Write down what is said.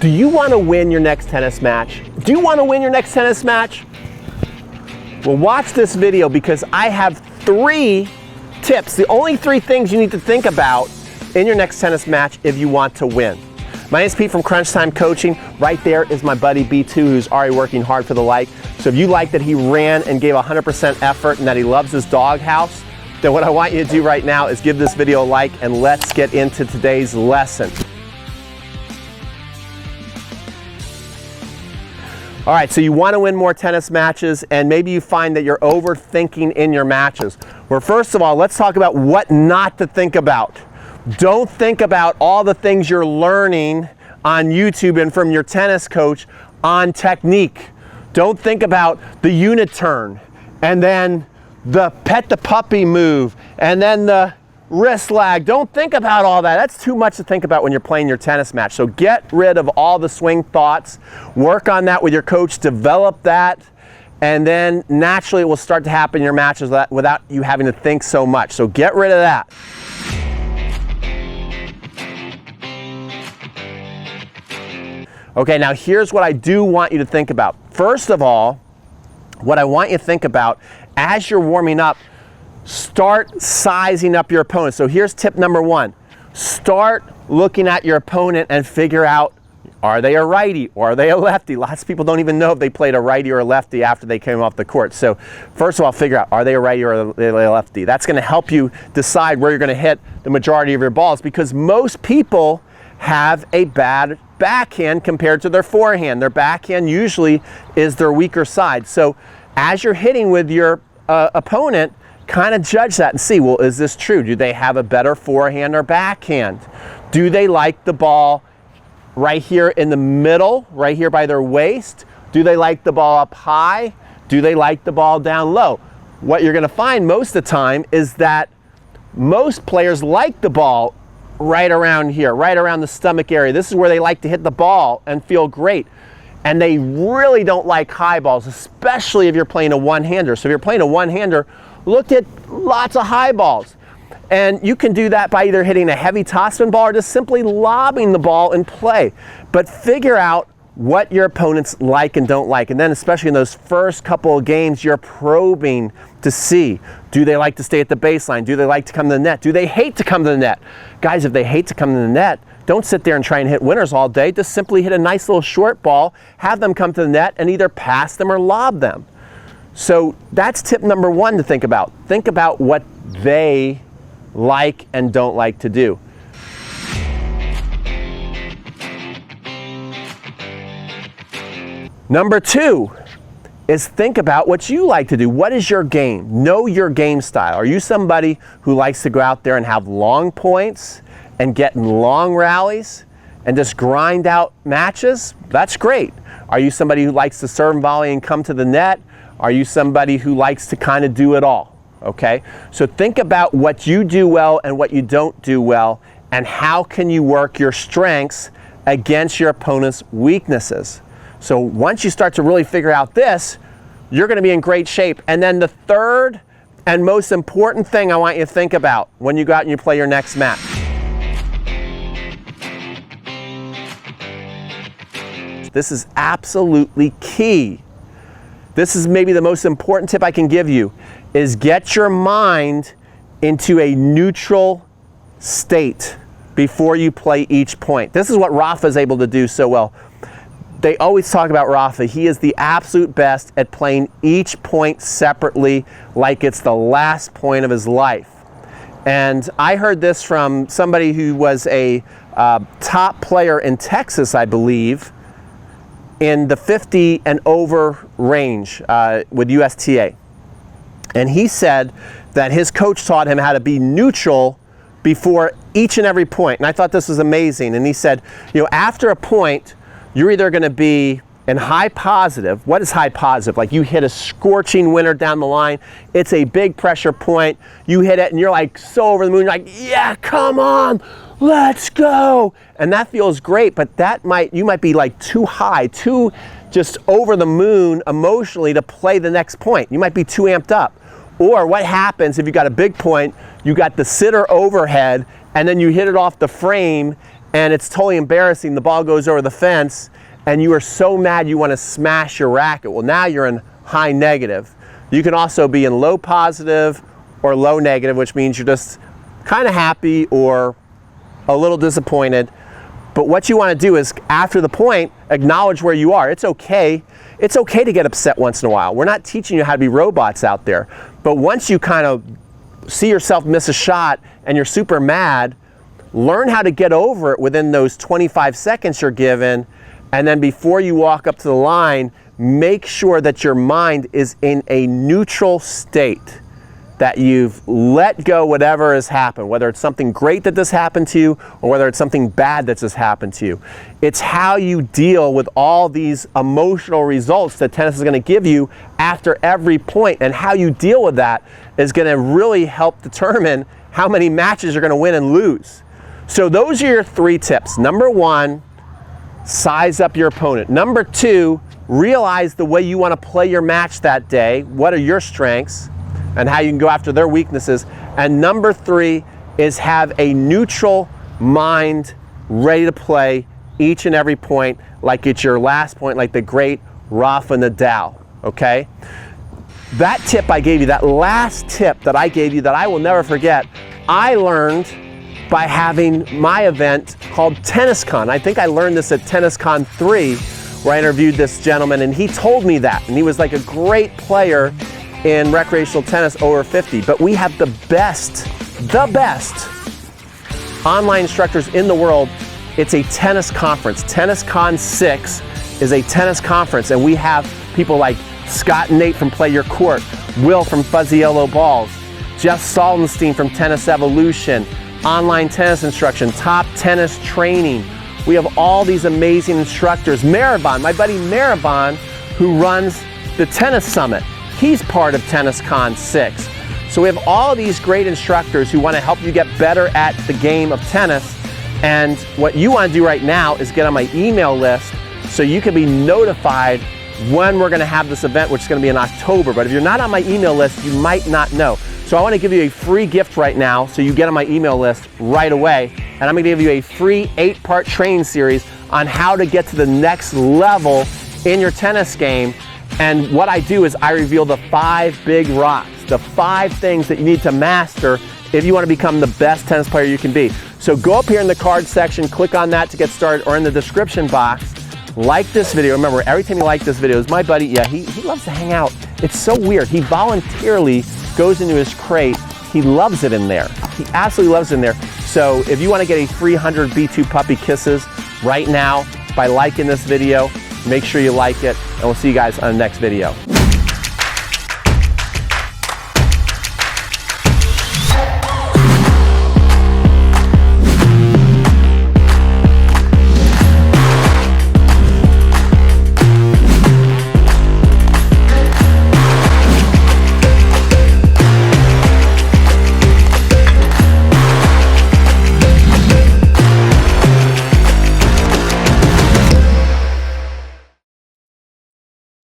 Do you want to win your next tennis match? Do you want to win your next tennis match? Well, watch this video because I have 3 tips, the only 3 things you need to think about in your next tennis match if you want to win. My name is Pete from Crunch Time Coaching. Right there is my buddy B2 who's already working hard for the like. So if you like that he ran and gave 100% effort and that he loves his doghouse, then what I want you to do right now is give this video a like and let's get into today's lesson. All right, so you want to win more tennis matches and maybe you find that you're overthinking in your matches. Well, first of all, let's talk about what not to think about. Don't think about all the things you're learning on YouTube and from your tennis coach on technique. Don't think about the unit turn and then the pet the puppy move and then the wrist lag. Don't think about all that. That's too much to think about when you're playing your tennis match. So get rid of all the swing thoughts, work on that with your coach, develop that, and then naturally it will start to happen in your matches without you having to think so much. So get rid of that. Okay, now here's what I do want you to think about. First of all, what I want you to think about as you're warming up, start sizing up your opponent. So here's tip number 1. Start looking at your opponent and figure out, are they a righty or are they a lefty? Lots of people don't even know if they played a righty or a lefty after they came off the court. So first of all, figure out, are they a righty or are they a lefty? That's going to help you decide where you're going to hit the majority of your balls because most people have a bad backhand compared to their forehand. Their backhand usually is their weaker side. So as you're hitting with your opponent, kind of judge that and see, well, is this true? Do they have a better forehand or backhand? Do they like the ball right here in the middle, right here by their waist? Do they like the ball up high? Do they like the ball down low? What you're going to find most of the time is that most players like the ball right around here, right around the stomach area. This is where they like to hit the ball and feel great. And they really don't like high balls, especially if you're playing a one-hander. So if you're playing a one-hander, look at lots of high balls. And you can do that by either hitting a heavy topspin ball or just simply lobbing the ball in play. But figure out what your opponents like and don't like. And then especially in those first couple of games, you're probing to see, do they like to stay at the baseline? Do they like to come to the net? Do they hate to come to the net? Guys, if they hate to come to the net, don't sit there and try and hit winners all day. Just simply hit a nice little short ball, have them come to the net and either pass them or lob them. So that's tip number 1 to think about. Think about what they like and don't like to do. Number 2 is think about what you like to do. What is your game? Know your game style. Are you somebody who likes to go out there and have long points and get in long rallies and just grind out matches? That's great. Are you somebody who likes to serve and volley and come to the net? Are you somebody who likes to kind of do it all? Okay, so think about what you do well and what you don't do well, and how can you work your strengths against your opponent's weaknesses. So once you start to really figure out this, you're going to be in great shape. And then the third and most important thing I want you to think about when you go out and you play your next match. This is absolutely key. This is maybe the most important tip I can give you, is get your mind into a neutral state before you play each point. This is what Rafa is able to do so well. They always talk about Rafa. He is the absolute best at playing each point separately like it's the last point of his life. And I heard this from somebody who was a top player in Texas, I believe, in the 50 and over range with USTA. And he said that his coach taught him how to be neutral before each and every point. And I thought this was amazing. And he said, you know, after a point, you're either going to be in high positive. What is high positive? Like you hit a scorching winner down the line. It's a big pressure point. You hit it and you're like so over the moon. You're like, yeah, come on, let's go. And that feels great, but you might be like too high, too just over the moon emotionally to play the next point. You might be too amped up. Or what happens if you got a big point, you got the sitter overhead, and then you hit it off the frame, and it's totally embarrassing. The ball goes over the fence and you are so mad you want to smash your racket. Well, now you're in high negative. You can also be in low positive or low negative, which means you're just kind of happy or a little disappointed. But what you want to do is, after the point, acknowledge where you are. It's okay. It's okay to get upset once in a while. We're not teaching you how to be robots out there. But once you kind of see yourself miss a shot and you're super mad, learn how to get over it within those 25 seconds you're given. And then before you walk up to the line, make sure that your mind is in a neutral state, that you've let go whatever has happened, whether it's something great that just happened to you or whether it's something bad that just happened to you. It's how you deal with all these emotional results that tennis is going to give you after every point, and how you deal with that is going to really help determine how many matches you're going to win and lose. So those are your 3 tips. Number 1, size up your opponent. Number 2, realize the way you want to play your match that day. What are your strengths and how you can go after their weaknesses. And number 3 is have a neutral mind ready to play each and every point like it's your last point, like the great Rafa Nadal, okay? That tip I gave you, that last tip that I gave you that I will never forget, I learned by having my event called TennisCon. I think I learned this at TennisCon 3, where I interviewed this gentleman, and he told me that. And he was like a great player in recreational tennis over 50. But we have the best online instructors in the world. It's a tennis conference. TennisCon 6 is a tennis conference, and we have people like Scott and Nate from Play Your Court, Will from Fuzzy Yellow Balls, Jeff Saldenstein from Tennis Evolution, online tennis instruction, top tennis training. We have all these amazing instructors. Maribon, my buddy Maribon, who runs the Tennis Summit, he's part of TennisCon 6. So we have all these great instructors who want to help you get better at the game of tennis. And what you want to do right now is get on my email list so you can be notified when we're going to have this event, which is going to be in October. But if you're not on my email list, you might not know. So I want to give you a free gift right now so you get on my email list right away. And I'm going to give you a free 8-part training series on how to get to the next level in your tennis game. And what I do is I reveal the 5 big rocks, the 5 things that you need to master if you want to become the best tennis player you can be. So go up here in the card section, click on that to get started, or in the description box. Like this video. Remember, every time you like this video, is my buddy, yeah, he loves to hang out. It's so weird. He voluntarily goes into his crate. He loves it in there. He absolutely loves it in there. So if you want to get a free 100 B2 puppy kisses right now by liking this video, make sure you like it, and we'll see you guys on the next video.